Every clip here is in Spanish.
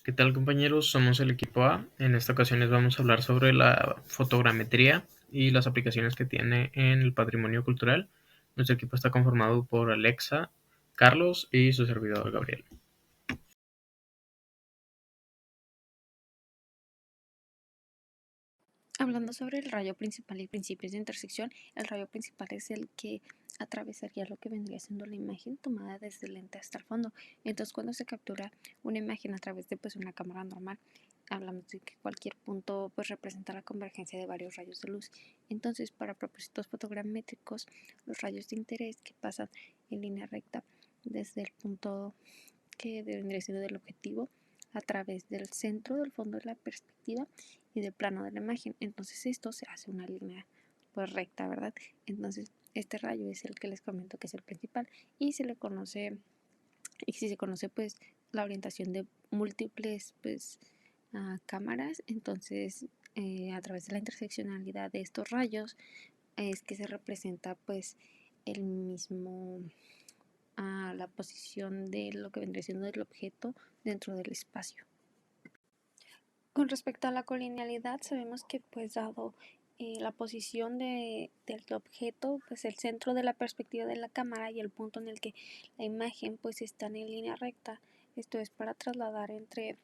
¿Qué tal, compañeros? Somos el equipo A. En esta ocasión les vamos a hablar sobre la fotogrametría y las aplicaciones que tiene en el patrimonio cultural. Nuestro equipo está conformado por Alexa, Carlos y su servidor Gabriel. Hablando sobre el rayo principal y principios de intersección, el rayo principal es el que atravesaría lo que vendría siendo la imagen tomada desde el lente hasta el fondo. Entonces, cuando se captura una imagen a través de una cámara normal, hablamos de que cualquier punto representa la convergencia de varios rayos de luz. Entonces, para propósitos fotogramétricos, los rayos de interés que pasan en línea recta desde el punto que vendría siendo del objetivo a través del centro del fondo de la perspectiva y del plano de la imagen. Entonces esto se hace una línea recta, ¿verdad? Entonces este rayo es el que les comento que es el principal y se le conoce, y si se conoce la orientación de múltiples cámaras, entonces a través de la interseccionalidad de estos rayos es que se representa el mismo a la posición de lo que vendría siendo el objeto dentro del espacio. Con respecto a la colinealidad, sabemos que dado la posición del objeto, el centro de la perspectiva de la cámara y el punto en el que la imagen están en línea recta, esto es para trasladar entre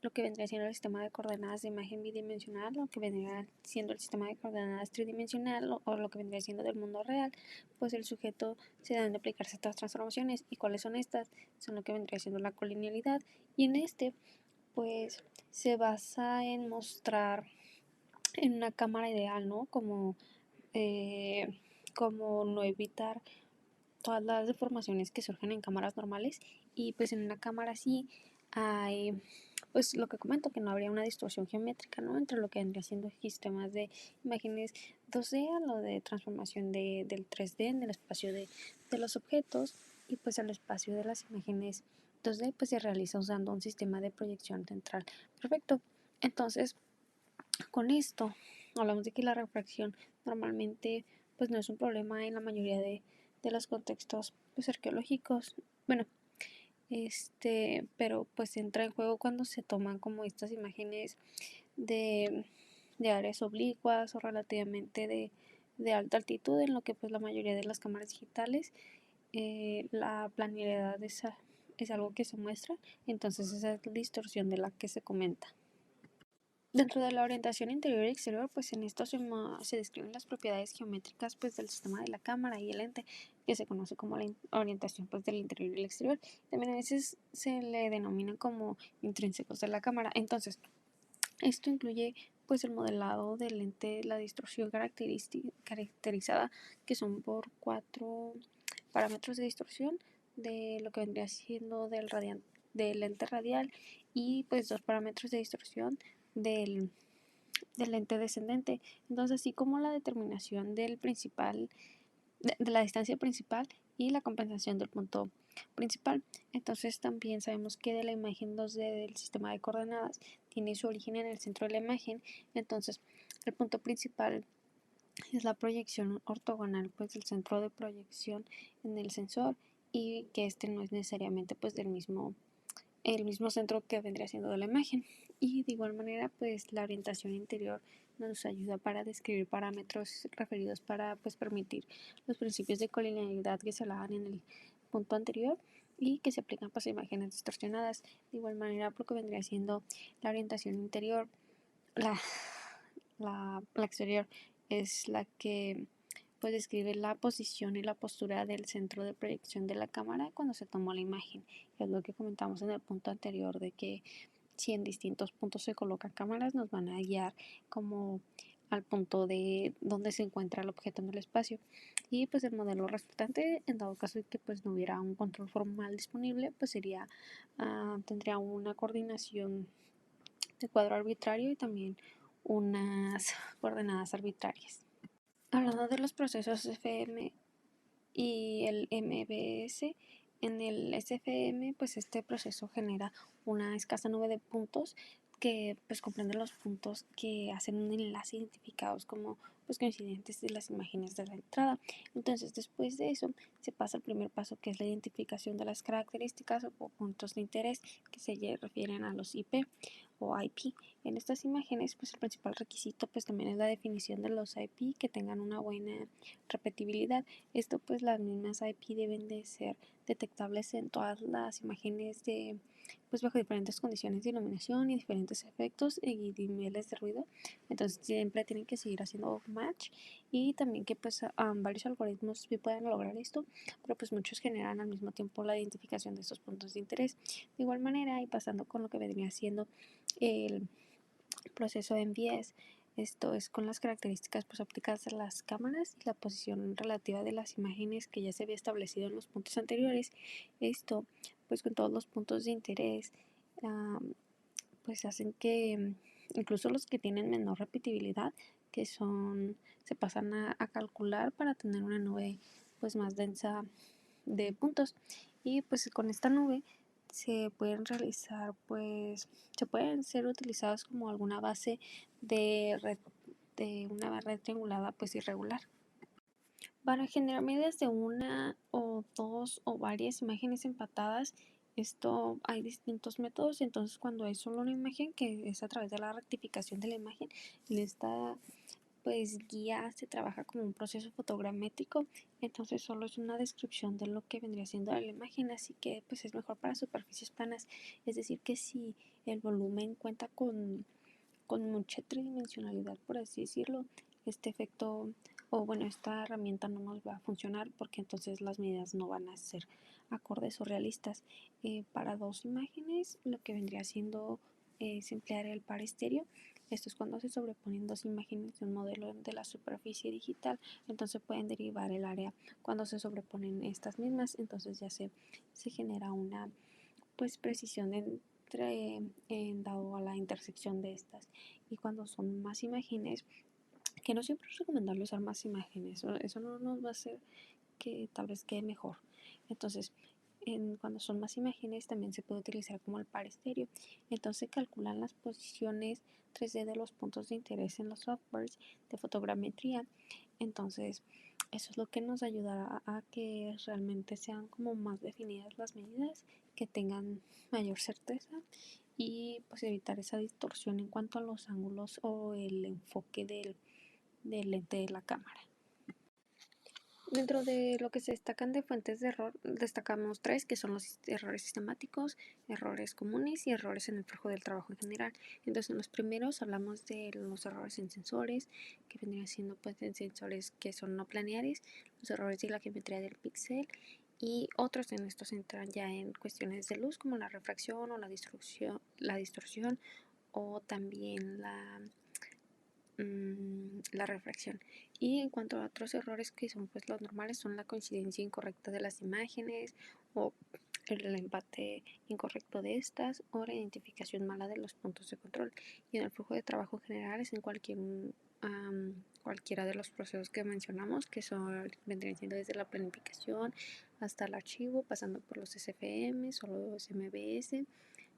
lo que vendría siendo el sistema de coordenadas de imagen bidimensional, lo que vendría siendo el sistema de coordenadas tridimensional o lo que vendría siendo del mundo real, el sujeto se deben de aplicar ciertas transformaciones. ¿Y cuáles son estas? Son lo que vendría siendo la colinealidad. Y en este, se basa en mostrar en una cámara ideal, ¿no? Como no evitar todas las deformaciones que surgen en cámaras normales, y en una cámara así hay lo que comento, que no habría una distorsión geométrica, ¿no? Entre lo que vendría siendo sistemas de imágenes 2D a lo de transformación del 3D en el espacio de los objetos, y el espacio de las imágenes 2D se realiza usando un sistema de proyección central perfecto. Entonces, con esto hablamos de que la refracción normalmente no es un problema en la mayoría de los contextos arqueológicos. Bueno, pero entra en juego cuando se toman como estas imágenes de, de áreas oblicuas o relativamente de alta altitud, en lo que la mayoría de las cámaras digitales la planealidad es algo que se muestra. Entonces esa es la distorsión de la que se comenta. Dentro de la orientación interior y exterior, en esto se describen las propiedades geométricas del sistema de la cámara y el lente, que se conoce como la orientación del interior y el exterior. También a veces se le denomina como intrínsecos de la cámara. Entonces, esto incluye el modelado del lente, la distorsión caracterizada, que son por 4 parámetros de distorsión de lo que vendría siendo del lente radial, y 2 parámetros de distorsión del, del lente descendente. Entonces, así como la determinación del principal, de la distancia principal y la compensación del punto principal. Entonces, también sabemos que de la imagen 2D del sistema de coordenadas tiene su origen en el centro de la imagen. Entonces, el punto principal es la proyección ortogonal del centro de proyección en el sensor, y que este no es necesariamente el mismo centro que vendría siendo de la imagen. Y de igual manera, la orientación interior nos ayuda para describir parámetros referidos para permitir los principios de colinealidad que se hablaban en el punto anterior y que se aplican a imágenes distorsionadas. De igual manera, porque vendría siendo la orientación interior, la exterior es la que describe la posición y la postura del centro de proyección de la cámara cuando se tomó la imagen. Es lo que comentamos en el punto anterior, de que si en distintos puntos se colocan cámaras, nos van a guiar como al punto de donde se encuentra el objeto en el espacio. Y el modelo resultante, en dado caso de que no hubiera un control formal disponible, tendría una coordinación de cuadro arbitrario y también unas coordenadas arbitrarias. Hablando de los procesos FM y el MBS, en el SFM este proceso genera una escasa nube de puntos que pues comprende los puntos que hacen un enlace identificados como pues coincidentes de las imágenes de la entrada. Entonces después de eso se pasa al primer paso, que es la identificación de las características o puntos de interés que se refieren a los IP o IP. En estas imágenes pues el principal requisito pues también es la definición de los IP que tengan una buena repetibilidad. Esto pues las mismas IP deben de ser detectables en todas las imágenes de pues bajo diferentes condiciones de iluminación y diferentes efectos y niveles de ruido. Entonces siempre tienen que seguir haciendo match, y también que pues varios algoritmos sí pueden lograr esto, pero pues muchos generan al mismo tiempo la identificación de estos puntos de interés. De igual manera, y pasando con lo que vendría siendo el proceso de NVS, esto es con las características pues aplicadas a las cámaras y la posición relativa de las imágenes que ya se había establecido en los puntos anteriores. Esto pues con todos los puntos de interés pues hacen que incluso los que tienen menor repetibilidad, que son, se pasan a calcular para tener una nube pues más densa de puntos. Y pues con esta nube se pueden realizar pues se pueden ser utilizados como alguna base de red, de una red triangulada pues irregular. Para generar medidas de una o dos o varias imágenes empatadas, esto hay distintos métodos. Entonces cuando es solo una imagen, que es a través de la rectificación de la imagen, en esta pues guía se trabaja como un proceso fotogramétrico. Entonces solo es una descripción de lo que vendría siendo la imagen, así que pues es mejor para superficies planas. Es decir, que si el volumen cuenta con mucha tridimensionalidad, por así decirlo, este efecto o bueno, esta herramienta no nos va a funcionar, porque entonces las medidas no van a ser acordes o realistas. Para dos imágenes lo que vendría siendo es emplear el par estéreo. Esto es cuando se sobreponen dos imágenes de un modelo de la superficie digital. Entonces pueden derivar el área cuando se sobreponen estas mismas. Entonces ya se genera una pues precisión en dado a la intersección de estas. Y cuando son más imágenes, que no siempre es recomendable usar más imágenes, eso no nos va a hacer que tal vez quede mejor. Entonces cuando son más imágenes también se puede utilizar como el par estéreo. Entonces calculan las posiciones 3D de los puntos de interés en los softwares de fotogrametría. Entonces eso es lo que nos ayudará a que realmente sean como más definidas las medidas, que tengan mayor certeza, y pues evitar esa distorsión en cuanto a los ángulos o el enfoque del lente de la cámara. Dentro de lo que se destacan de fuentes de error, destacamos tres, que son los errores sistemáticos, errores comunes y errores en el flujo del trabajo en general. Entonces, en los primeros hablamos de los errores en sensores, que vendrían siendo pues en sensores que son no planeares, los errores de la geometría del píxel, y otros en estos entran ya en cuestiones de luz, como la refracción o la distorsión, o también la refracción. Y en cuanto a otros errores que son pues los normales, son la coincidencia incorrecta de las imágenes, o el empate incorrecto de estas, o la identificación mala de los puntos de control. Y en el flujo de trabajo general es en cualquiera de los procesos que mencionamos, que son vendrían siendo desde la planificación hasta el archivo, pasando por los SFM o los MBS.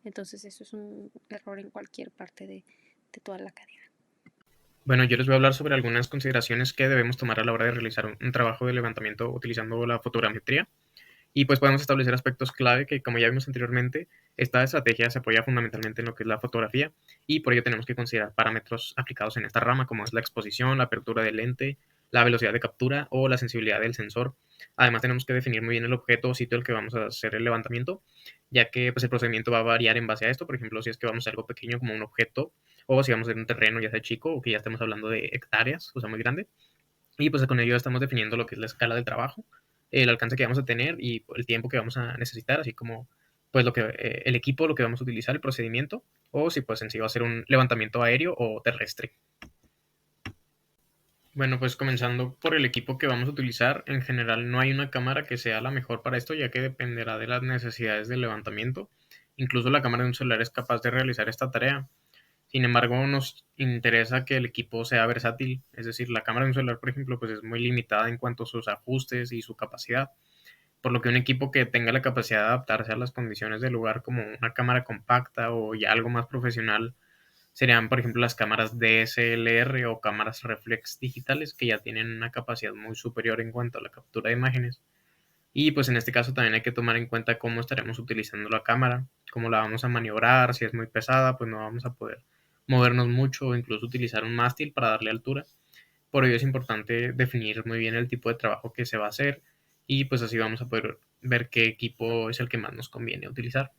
Entonces eso es un error en cualquier parte de toda la cadena. Bueno, yo les voy a hablar sobre algunas consideraciones que debemos tomar a la hora de realizar un trabajo de levantamiento utilizando la fotogrametría. Y pues podemos establecer aspectos clave que, como ya vimos anteriormente, esta estrategia se apoya fundamentalmente en lo que es la fotografía, y por ello tenemos que considerar parámetros aplicados en esta rama, como es la exposición, la apertura del lente, la velocidad de captura o la sensibilidad del sensor. Además tenemos que definir muy bien el objeto o sitio al que vamos a hacer el levantamiento, ya que pues, el procedimiento va a variar en base a esto. Por ejemplo, si es que vamos a algo pequeño como un objeto, o si vamos a un terreno ya sea chico, o que ya estemos hablando de hectáreas, o sea muy grande. Y pues con ello estamos definiendo lo que es la escala del trabajo, el alcance que vamos a tener y el tiempo que vamos a necesitar, así como pues lo que el equipo, lo que vamos a utilizar, el procedimiento, o si pues en sí va a ser un levantamiento aéreo o terrestre. Bueno, pues comenzando por el equipo que vamos a utilizar, en general no hay una cámara que sea la mejor para esto, ya que dependerá de las necesidades del levantamiento. Incluso la cámara de un celular es capaz de realizar esta tarea. Sin embargo, nos interesa que el equipo sea versátil, es decir, la cámara de un celular, por ejemplo, pues es muy limitada en cuanto a sus ajustes y su capacidad, por lo que un equipo que tenga la capacidad de adaptarse a las condiciones del lugar, como una cámara compacta o ya algo más profesional, serían, por ejemplo, las cámaras DSLR o cámaras reflex digitales, que ya tienen una capacidad muy superior en cuanto a la captura de imágenes. Y pues en este caso también hay que tomar en cuenta cómo estaremos utilizando la cámara, cómo la vamos a maniobrar. Si es muy pesada, pues no vamos a poder movernos mucho o incluso utilizar un mástil para darle altura. Por ello es importante definir muy bien el tipo de trabajo que se va a hacer, y pues así vamos a poder ver qué equipo es el que más nos conviene utilizar.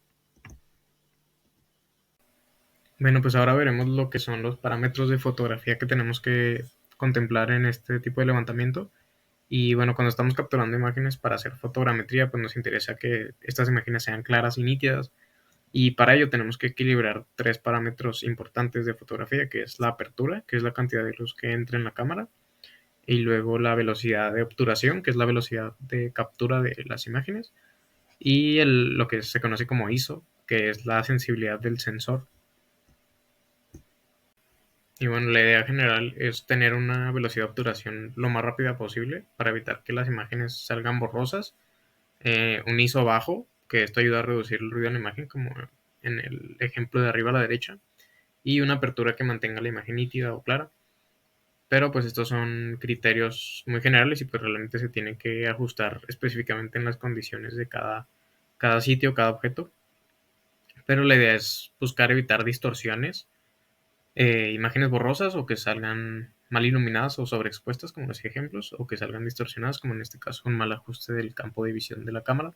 Bueno, pues ahora veremos lo que son los parámetros de fotografía que tenemos que contemplar en este tipo de levantamiento. Y bueno, cuando estamos capturando imágenes para hacer fotogrametría, pues nos interesa que estas imágenes sean claras y nítidas. Y para ello tenemos que equilibrar tres parámetros importantes de fotografía, que es la apertura, que es la cantidad de luz que entra en la cámara, y luego la velocidad de obturación, que es la velocidad de captura de las imágenes, y lo que se conoce como ISO, que es la sensibilidad del sensor. Y bueno, la idea general es tener una velocidad de obturación lo más rápida posible para evitar que las imágenes salgan borrosas, un ISO bajo, que esto ayuda a reducir el ruido en la imagen, como en el ejemplo de arriba a la derecha, y una apertura que mantenga la imagen nítida o clara. Pero pues estos son criterios muy generales y pues realmente se tiene que ajustar específicamente en las condiciones de cada sitio, cada objeto. Pero la idea es buscar evitar distorsiones, imágenes borrosas o que salgan mal iluminadas o sobreexpuestas, como los ejemplos, o que salgan distorsionadas, como en este caso un mal ajuste del campo de visión de la cámara.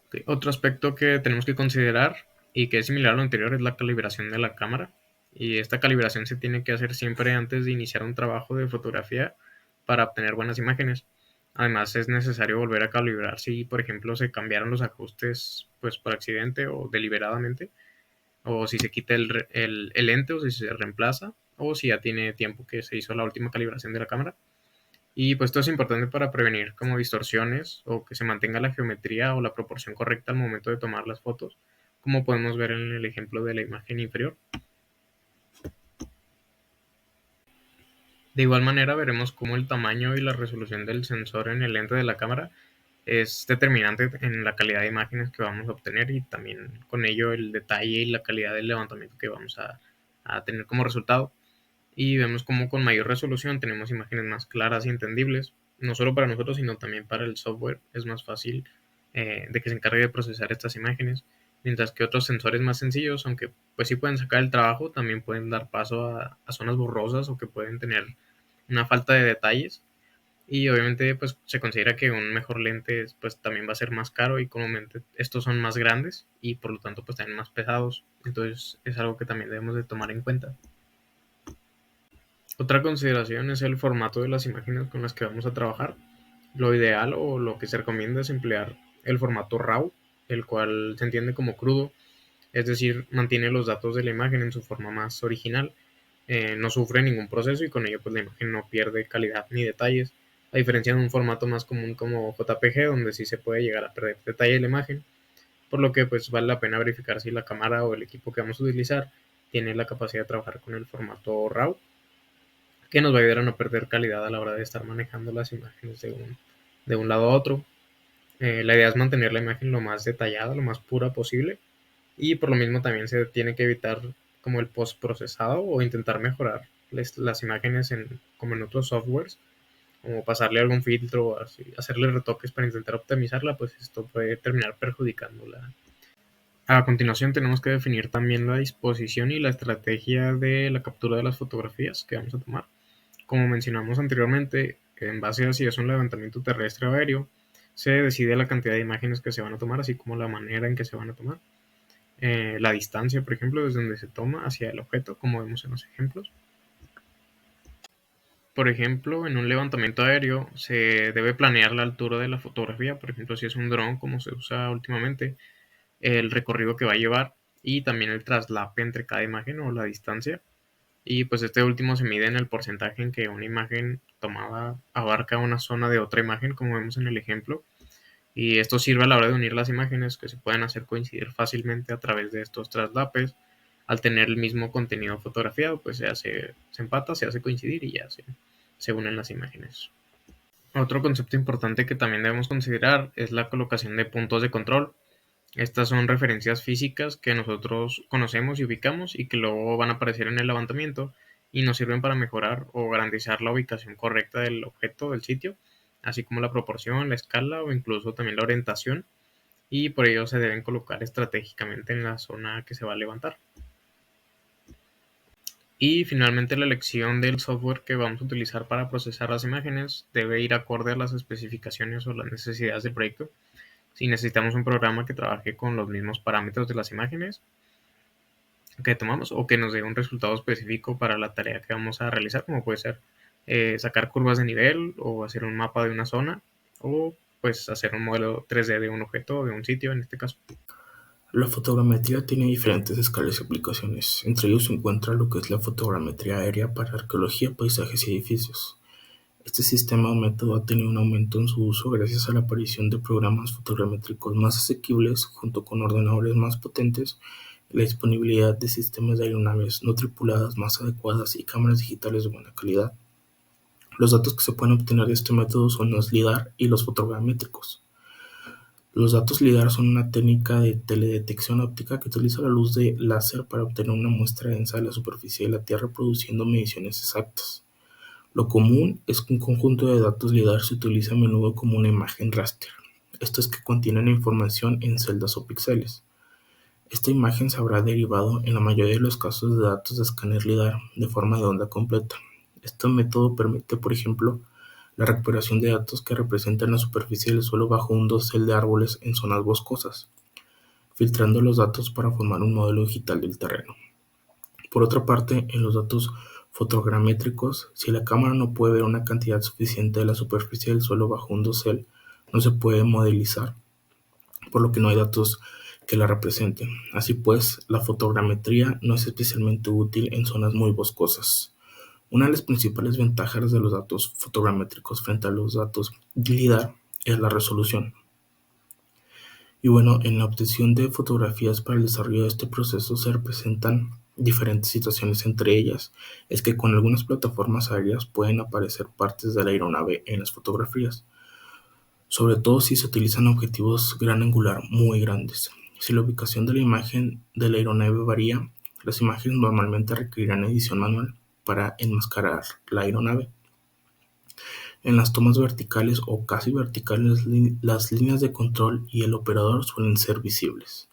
Okay. Otro aspecto que tenemos que considerar y que es similar a lo anterior es la calibración de la cámara. Y esta calibración se tiene que hacer siempre antes de iniciar un trabajo de fotografía para obtener buenas imágenes. Además, es necesario volver a calibrar si, por ejemplo, se cambiaron los ajustes pues por accidente o deliberadamente, o si se quita el lente o si se reemplaza, o si ya tiene tiempo que se hizo la última calibración de la cámara. Y pues esto es importante para prevenir como distorsiones o que se mantenga la geometría o la proporción correcta al momento de tomar las fotos, como podemos ver en el ejemplo de la imagen inferior. De igual manera veremos cómo el tamaño y la resolución del sensor en el lente de la cámara es determinante en la calidad de imágenes que vamos a obtener, y también con ello el detalle y la calidad del levantamiento que vamos a tener como resultado. Y vemos cómo con mayor resolución tenemos imágenes más claras y entendibles, no solo para nosotros, sino también para el software. Es más fácil de que se encargue de procesar estas imágenes, mientras que otros sensores más sencillos, aunque pues sí pueden sacar el trabajo, también pueden dar paso a zonas borrosas o que pueden tener una falta de detalles. Y obviamente pues se considera que un mejor lente pues también va a ser más caro, y comúnmente estos son más grandes y por lo tanto pues también más pesados. Entonces es algo que también debemos de tomar en cuenta. Otra consideración es el formato de las imágenes con las que vamos a trabajar. Lo ideal o lo que se recomienda es emplear el formato RAW, el cual se entiende como crudo, es decir, mantiene los datos de la imagen en su forma más original, no sufre ningún proceso y con ello pues la imagen no pierde calidad ni detalles, a diferencia de un formato más común como JPG, donde sí se puede llegar a perder detalle de la imagen, por lo que pues vale la pena verificar si la cámara o el equipo que vamos a utilizar tiene la capacidad de trabajar con el formato RAW, que nos va a ayudar a no perder calidad a la hora de estar manejando las imágenes de un lado a otro. La idea es mantener la imagen lo más detallada, lo más pura posible, y por lo mismo también se tiene que evitar como el postprocesado o intentar mejorar las imágenes como en otros softwares, como pasarle algún filtro o así, hacerle retoques para intentar optimizarla, pues esto puede terminar perjudicándola. A continuación tenemos que definir también la disposición y la estrategia de la captura de las fotografías que vamos a tomar. Como mencionamos anteriormente, en base a si es un levantamiento terrestre o aéreo, se decide la cantidad de imágenes que se van a tomar, así como la manera en que se van a tomar. La distancia, por ejemplo, desde donde se toma hacia el objeto, como vemos en los ejemplos. Por ejemplo, en un levantamiento aéreo se debe planear la altura de la fotografía, por ejemplo, si es un dron como se usa últimamente, el recorrido que va a llevar y también el traslape entre cada imagen o la distancia. Y pues este último se mide en el porcentaje en que una imagen tomada abarca una zona de otra imagen, como vemos en el ejemplo. Y esto sirve a la hora de unir las imágenes, que se pueden hacer coincidir fácilmente a través de estos traslapes. Al tener el mismo contenido fotografiado, pues se empata, se hace coincidir y ya se unen las imágenes. Otro concepto importante que también debemos considerar es la colocación de puntos de control. Estas son referencias físicas que nosotros conocemos y ubicamos y que luego van a aparecer en el levantamiento y nos sirven para mejorar o garantizar la ubicación correcta del objeto, del sitio, así como la proporción, la escala o incluso también la orientación, y por ello se deben colocar estratégicamente en la zona que se va a levantar. Y finalmente la elección del software que vamos a utilizar para procesar las imágenes debe ir acorde a las especificaciones o las necesidades del proyecto. Si necesitamos un programa que trabaje con los mismos parámetros de las imágenes que tomamos o que nos dé un resultado específico para la tarea que vamos a realizar, como puede ser sacar curvas de nivel o hacer un mapa de una zona o pues hacer un modelo 3D de un objeto o de un sitio en este caso. La fotogrametría tiene diferentes escalas y aplicaciones. Entre ellos se encuentra lo que es la fotogrametría aérea para arqueología, paisajes y edificios. Este sistema o método ha tenido un aumento en su uso gracias a la aparición de programas fotogramétricos más asequibles junto con ordenadores más potentes, la disponibilidad de sistemas de aeronaves no tripuladas más adecuadas y cámaras digitales de buena calidad. Los datos que se pueden obtener de este método son los LIDAR y los fotogramétricos. Los datos LIDAR son una técnica de teledetección óptica que utiliza la luz de láser para obtener una muestra densa de la superficie de la Tierra produciendo mediciones exactas. Lo común es que un conjunto de datos LIDAR se utiliza a menudo como una imagen raster. Esto es que contienen información en celdas o píxeles. Esta imagen se habrá derivado en la mayoría de los casos de datos de escáner LIDAR de forma de onda completa. Este método permite, por ejemplo, la recuperación de datos que representan la superficie del suelo bajo un dosel de árboles en zonas boscosas, filtrando los datos para formar un modelo digital del terreno. Por otra parte, en los datos fotogramétricos, si la cámara no puede ver una cantidad suficiente de la superficie del suelo bajo un dosel, no se puede modelizar, por lo que no hay datos que la representen. Así pues, la fotogrametría no es especialmente útil en zonas muy boscosas. Una de las principales ventajas de los datos fotogramétricos frente a los datos LIDAR es la resolución. Y bueno, en la obtención de fotografías para el desarrollo de este proceso se representan diferentes situaciones. Entre ellas es que con algunas plataformas aéreas pueden aparecer partes de la aeronave en las fotografías, sobre todo si se utilizan objetivos gran angular muy grandes. Si la ubicación de la imagen de la aeronave varía, las imágenes normalmente requerirán edición manual para enmascarar la aeronave. En las tomas verticales o casi verticales, las líneas de control y el operador suelen ser visibles.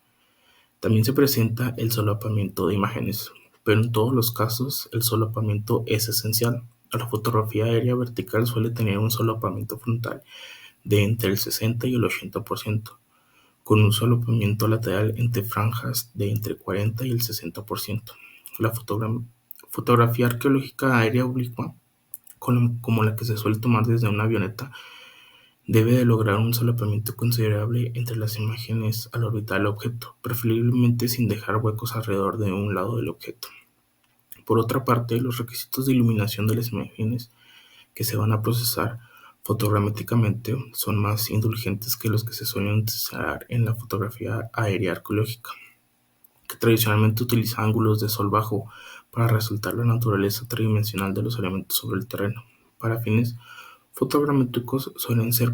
También se presenta el solapamiento de imágenes, pero en todos los casos el solapamiento es esencial. La fotografía aérea vertical suele tener un solapamiento frontal de entre el 60 y el 80%, con un solapamiento lateral entre franjas de entre 40 y el 60%. La fotografía arqueológica aérea oblicua, como la que se suele tomar desde una avioneta, debe de lograr un solapamiento considerable entre las imágenes al orbitar el objeto, preferiblemente sin dejar huecos alrededor de un lado del objeto. Por otra parte, los requisitos de iluminación de las imágenes que se van a procesar fotogramétricamente son más indulgentes que los que se suelen utilizar en la fotografía aérea arqueológica, que tradicionalmente utiliza ángulos de sol bajo para resaltar la naturaleza tridimensional de los elementos sobre el terreno. Para fines fotogramétricos suelen ser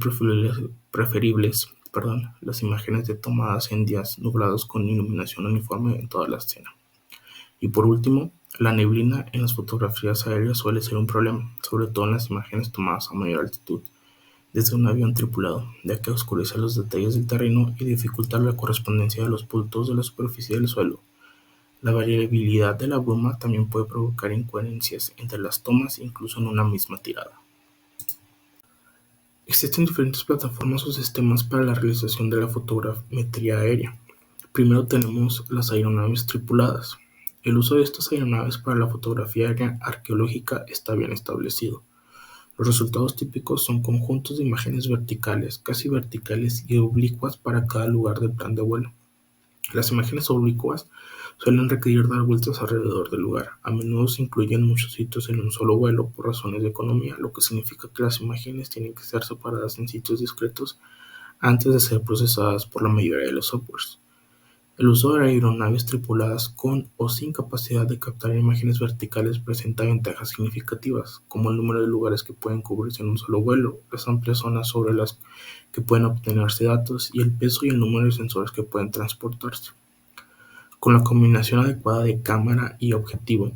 preferibles las imágenes tomadas en días nublados con iluminación uniforme en toda la escena. Y por último, la neblina en las fotografías aéreas suele ser un problema, sobre todo en las imágenes tomadas a mayor altitud desde un avión tripulado, ya que oscurece los detalles del terreno y dificulta la correspondencia de los puntos de la superficie del suelo. La variabilidad de la bruma también puede provocar incoherencias entre las tomas incluso en una misma tirada. Existen diferentes plataformas o sistemas para la realización de la fotogrametría aérea. Primero tenemos las aeronaves tripuladas. El uso de estas aeronaves para la fotografía aérea arqueológica está bien establecido. Los resultados típicos son conjuntos de imágenes verticales, casi verticales y oblicuas para cada lugar del plan de vuelo. Las imágenes oblicuas suelen requerir dar vueltas alrededor del lugar. A menudo se incluyen muchos sitios en un solo vuelo por razones de economía, lo que significa que las imágenes tienen que ser separadas en sitios discretos antes de ser procesadas por la mayoría de los softwares. El uso de aeronaves tripuladas con o sin capacidad de captar imágenes verticales presenta ventajas significativas, como el número de lugares que pueden cubrirse en un solo vuelo, las amplias zonas sobre las que pueden obtenerse datos y el peso y el número de sensores que pueden transportarse. Con la combinación adecuada de cámara y objetivo,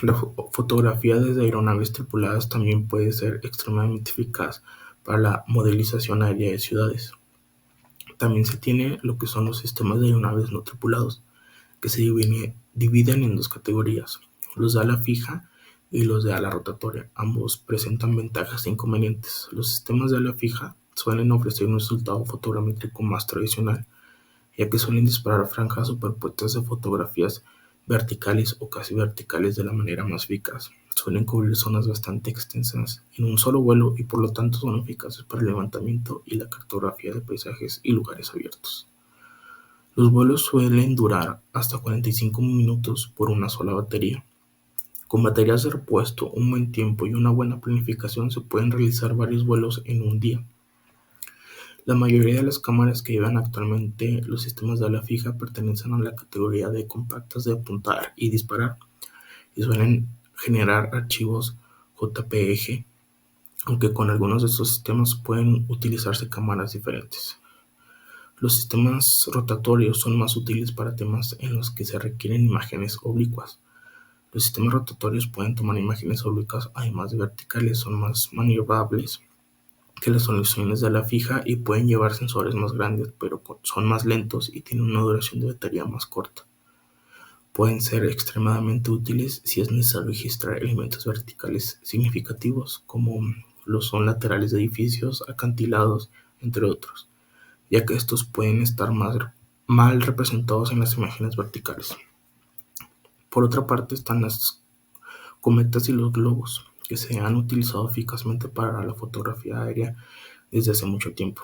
la fotografía desde aeronaves tripuladas también puede ser extremadamente eficaz para la modelización aérea de ciudades. También se tiene lo que son los sistemas de aeronaves no tripulados, que se dividen en dos categorías, los de ala fija y los de ala rotatoria. Ambos presentan ventajas e inconvenientes. Los sistemas de ala fija suelen ofrecer un resultado fotogramétrico más tradicional, ya que suelen disparar franjas superpuestas de fotografías verticales o casi verticales de la manera más eficaz. Suelen cubrir zonas bastante extensas en un solo vuelo y por lo tanto son eficaces para el levantamiento y la cartografía de paisajes y lugares abiertos. Los vuelos suelen durar hasta 45 minutos por una sola batería. Con baterías de repuesto, un buen tiempo y una buena planificación se pueden realizar varios vuelos en un día. La mayoría de las cámaras que llevan actualmente los sistemas de ala fija pertenecen a la categoría de compactas de apuntar y disparar y suelen generar archivos JPEG, aunque con algunos de estos sistemas pueden utilizarse cámaras diferentes. Los sistemas rotatorios son más útiles para temas en los que se requieren imágenes oblicuas. Los sistemas rotatorios pueden tomar imágenes oblicuas, además de verticales, son más maniobrables que las soluciones de ala fija y pueden llevar sensores más grandes, pero son más lentos y tienen una duración de batería más corta. Pueden ser extremadamente útiles si es necesario registrar elementos verticales significativos, como lo son laterales de edificios, acantilados, entre otros, ya que estos pueden estar mal representados en las imágenes verticales. Por otra parte están las cometas y los globos, que se han utilizado eficazmente para la fotografía aérea desde hace mucho tiempo.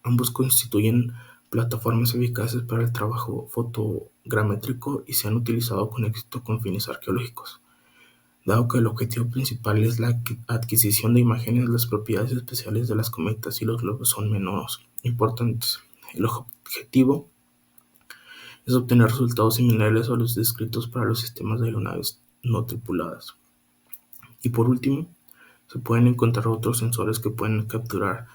Ambos constituyen plataformas eficaces para el trabajo fotogramétrico y se han utilizado con éxito con fines arqueológicos. Dado que el objetivo principal es la adquisición de imágenes, las propiedades especiales de las cometas y los globos son menos importantes. El objetivo es obtener resultados similares a los descritos para los sistemas de aeronaves no tripuladas. Y por último, se pueden encontrar otros sensores que pueden capturar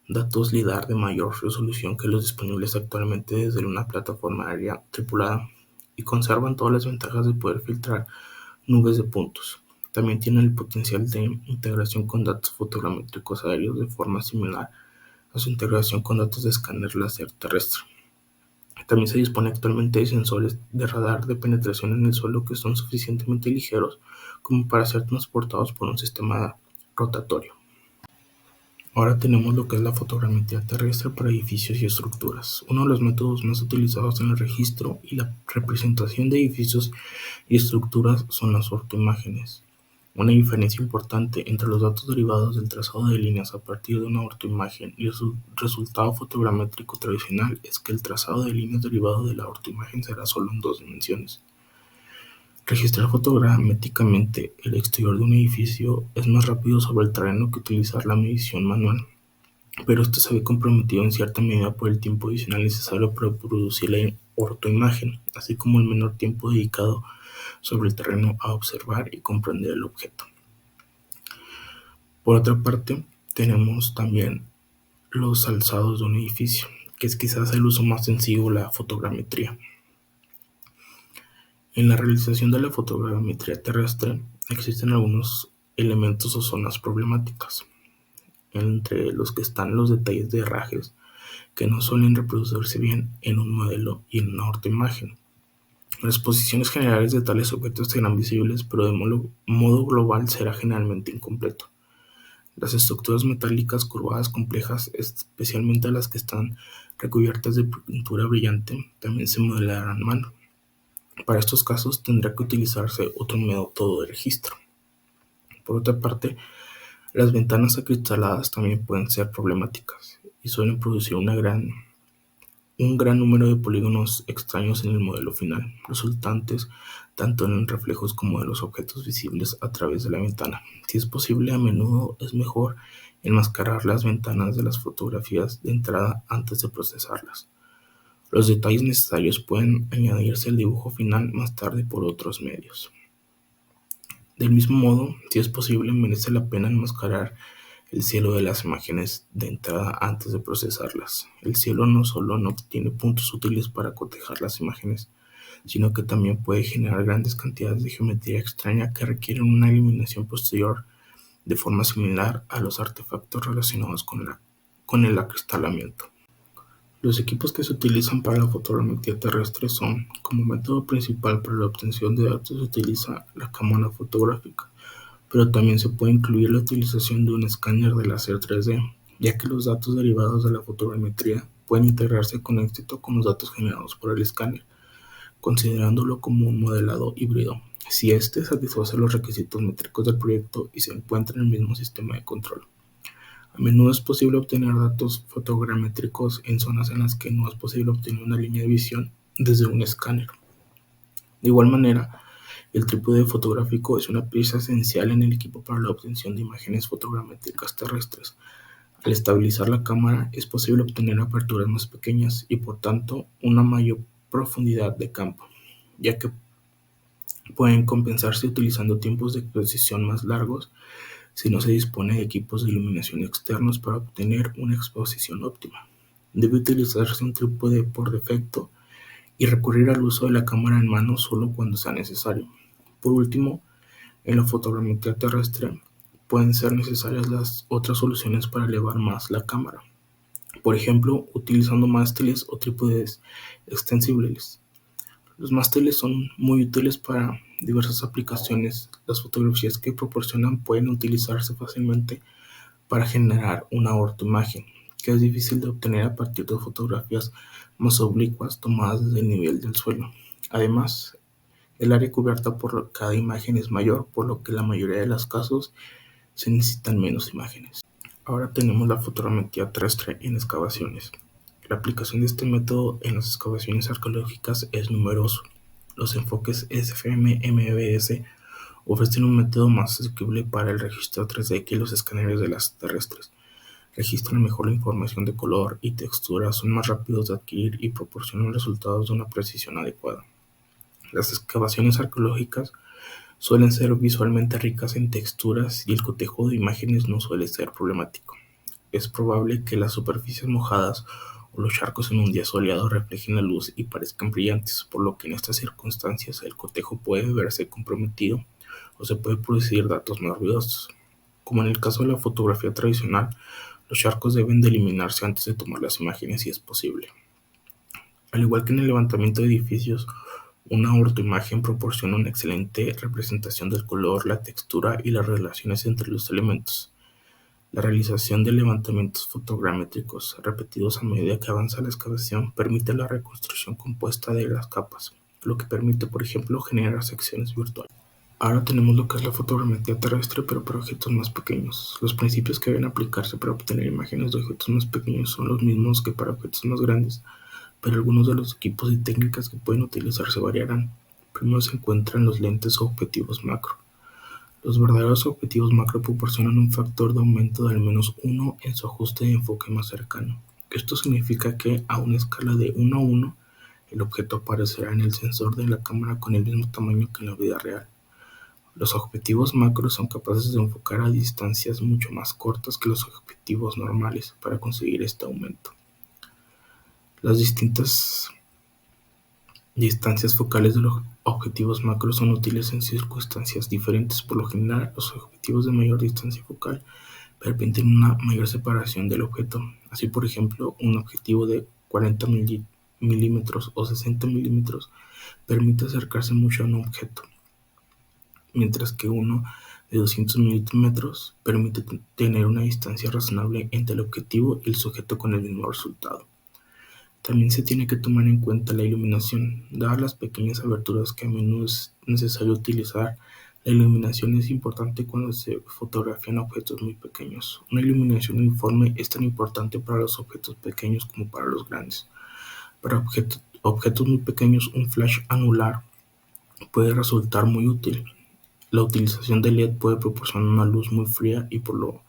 datos LiDAR de mayor resolución que los disponibles actualmente desde una plataforma aérea tripulada y conservan todas las ventajas de poder filtrar nubes de puntos. También tienen el potencial de integración con datos fotogramétricos aéreos de forma similar a su integración con datos de escáner láser terrestre. También se dispone actualmente de sensores de radar de penetración en el suelo que son suficientemente ligeros como para ser transportados por un sistema rotatorio. Ahora tenemos lo que es la fotogrametría terrestre para edificios y estructuras. Uno de los métodos más utilizados en el registro y la representación de edificios y estructuras son las ortoimágenes. Una diferencia importante entre los datos derivados del trazado de líneas a partir de una ortoimagen y su resultado fotogramétrico tradicional es que el trazado de líneas derivado de la ortoimagen será solo en dos dimensiones. Registrar fotogramétricamente el exterior de un edificio es más rápido sobre el terreno que utilizar la medición manual, pero esto se ve comprometido en cierta medida por el tiempo adicional necesario para producir la ortoimagen, así como el menor tiempo dedicado sobre el terreno a observar y comprender el objeto. Por otra parte, tenemos también los alzados de un edificio, que es quizás el uso más sencillo de la fotogrametría. En la realización de la fotogrametría terrestre existen algunos elementos o zonas problemáticas, entre los que están los detalles de herrajes que no suelen reproducirse bien en un modelo y en una ortoimagen. Las posiciones generales de tales objetos serán visibles, pero de modo global será generalmente incompleto. Las estructuras metálicas curvadas complejas, especialmente las que están recubiertas de pintura brillante, también se modelarán a mano. Para estos casos tendrá que utilizarse otro método de registro. Por otra parte, las ventanas acristaladas también pueden ser problemáticas y suelen producir un gran número de polígonos extraños en el modelo final, resultantes tanto en reflejos como de los objetos visibles a través de la ventana. Si es posible, a menudo es mejor enmascarar las ventanas de las fotografías de entrada antes de procesarlas. Los detalles necesarios pueden añadirse al dibujo final más tarde por otros medios. Del mismo modo, si es posible, merece la pena enmascarar el cielo de las imágenes de entrada antes de procesarlas. El cielo no solo no tiene puntos útiles para cotejar las imágenes, sino que también puede generar grandes cantidades de geometría extraña que requieren una eliminación posterior de forma similar a los artefactos relacionados con el acristalamiento. Los equipos que se utilizan para la fotogrametría terrestre son: como método principal para la obtención de datos se utiliza la cámara fotográfica, pero también se puede incluir la utilización de un escáner de láser 3D, ya que los datos derivados de la fotogrametría pueden integrarse con éxito con los datos generados por el escáner, considerándolo como un modelado híbrido, si éste satisface los requisitos métricos del proyecto y se encuentra en el mismo sistema de control. A menudo es posible obtener datos fotogramétricos en zonas en las que no es posible obtener una línea de visión desde un escáner. De igual manera, el trípode fotográfico es una pieza esencial en el equipo para la obtención de imágenes fotogramétricas terrestres. Al estabilizar la cámara es posible obtener aperturas más pequeñas y por tanto una mayor profundidad de campo, ya que pueden compensarse utilizando tiempos de exposición más largos si no se dispone de equipos de iluminación externos para obtener una exposición óptima. Debe utilizarse un trípode por defecto y recurrir al uso de la cámara en mano solo cuando sea necesario. Por último, en la fotogrametría terrestre pueden ser necesarias las otras soluciones para elevar más la cámara. Por ejemplo, utilizando mástiles o trípodes extensibles. Los mástiles son muy útiles para diversas aplicaciones. Las fotografías que proporcionan pueden utilizarse fácilmente para generar una ortoimagen, que es difícil de obtener a partir de fotografías más oblicuas tomadas desde el nivel del suelo. Además, el área cubierta por cada imagen es mayor, por lo que en la mayoría de los casos se necesitan menos imágenes. Ahora tenemos la fotogrametría terrestre en excavaciones. La aplicación de este método en las excavaciones arqueológicas es numeroso. Los enfoques SFM-MBS ofrecen un método más asequible para el registro 3D que los escáneres de las terrestres. Registran mejor la información de color y textura, son más rápidos de adquirir y proporcionan resultados de una precisión adecuada. Las excavaciones arqueológicas suelen ser visualmente ricas en texturas y el cotejo de imágenes no suele ser problemático. Es probable que las superficies mojadas o los charcos en un día soleado reflejen la luz y parezcan brillantes, por lo que en estas circunstancias el cotejo puede verse comprometido o se puede producir datos más ruidosos. Como en el caso de la fotografía tradicional, los charcos deben de eliminarse antes de tomar las imágenes si es posible. Al igual que en el levantamiento de edificios, una ortoimagen proporciona una excelente representación del color, la textura y las relaciones entre los elementos. La realización de levantamientos fotogramétricos repetidos a medida que avanza la excavación permite la reconstrucción compuesta de las capas, lo que permite, por ejemplo, generar secciones virtuales. Ahora tenemos lo que es la fotogrametría terrestre, pero para objetos más pequeños. Los principios que deben aplicarse para obtener imágenes de objetos más pequeños son los mismos que para objetos más grandes, pero algunos de los equipos y técnicas que pueden utilizarse variarán. Primero se encuentran los lentes o objetivos macro. Los verdaderos objetivos macro proporcionan un factor de aumento de al menos 1 en su ajuste de enfoque más cercano. Esto significa que a una escala de 1 a 1, el objeto aparecerá en el sensor de la cámara con el mismo tamaño que en la vida real. Los objetivos macro son capaces de enfocar a distancias mucho más cortas que los objetivos normales para conseguir este aumento. Las distintas distancias focales de los objetivos macro son útiles en circunstancias diferentes. Por lo general, los objetivos de mayor distancia focal permiten una mayor separación del objeto. Así, por ejemplo, un objetivo de 40 milímetros o 60 milímetros permite acercarse mucho a un objeto, mientras que uno de 200 milímetros permite tener una distancia razonable entre el objetivo y el sujeto con el mismo resultado. También se tiene que tomar en cuenta la iluminación. Dadas las pequeñas aberturas que a menudo es necesario utilizar, la iluminación es importante cuando se fotografían objetos muy pequeños. Una iluminación uniforme es tan importante para los objetos pequeños como para los grandes. Para objetos muy pequeños, un flash anular puede resultar muy útil. La utilización de LED puede proporcionar una luz muy fría y por lo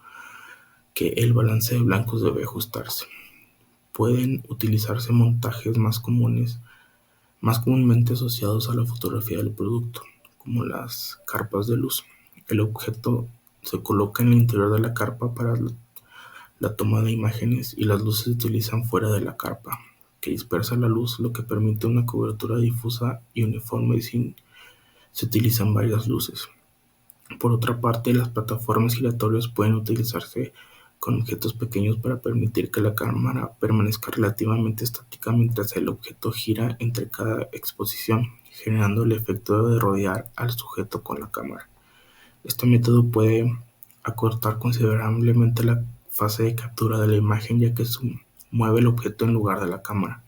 que el balance de blancos debe ajustarse. pueden utilizarse montajes más comúnmente asociados a la fotografía del producto, como las carpas de luz. El objeto se coloca en el interior de la carpa para la toma de imágenes y las luces se utilizan fuera de la carpa, que dispersa la luz, lo que permite una cobertura difusa y uniforme sin se utilizan varias luces. Por otra parte, las plataformas giratorias pueden utilizarse con objetos pequeños para permitir que la cámara permanezca relativamente estática mientras el objeto gira entre cada exposición, generando el efecto de rodear al sujeto con la cámara. Este método puede acortar considerablemente la fase de captura de la imagen, ya que mueve el objeto en lugar de la cámara.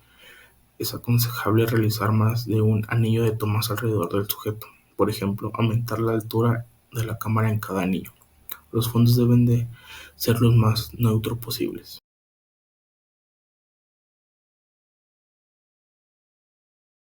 Es aconsejable realizar más de un anillo de tomas alrededor del sujeto, por ejemplo, aumentar la altura de la cámara en cada anillo. Los fondos deben de ser los más neutros posibles.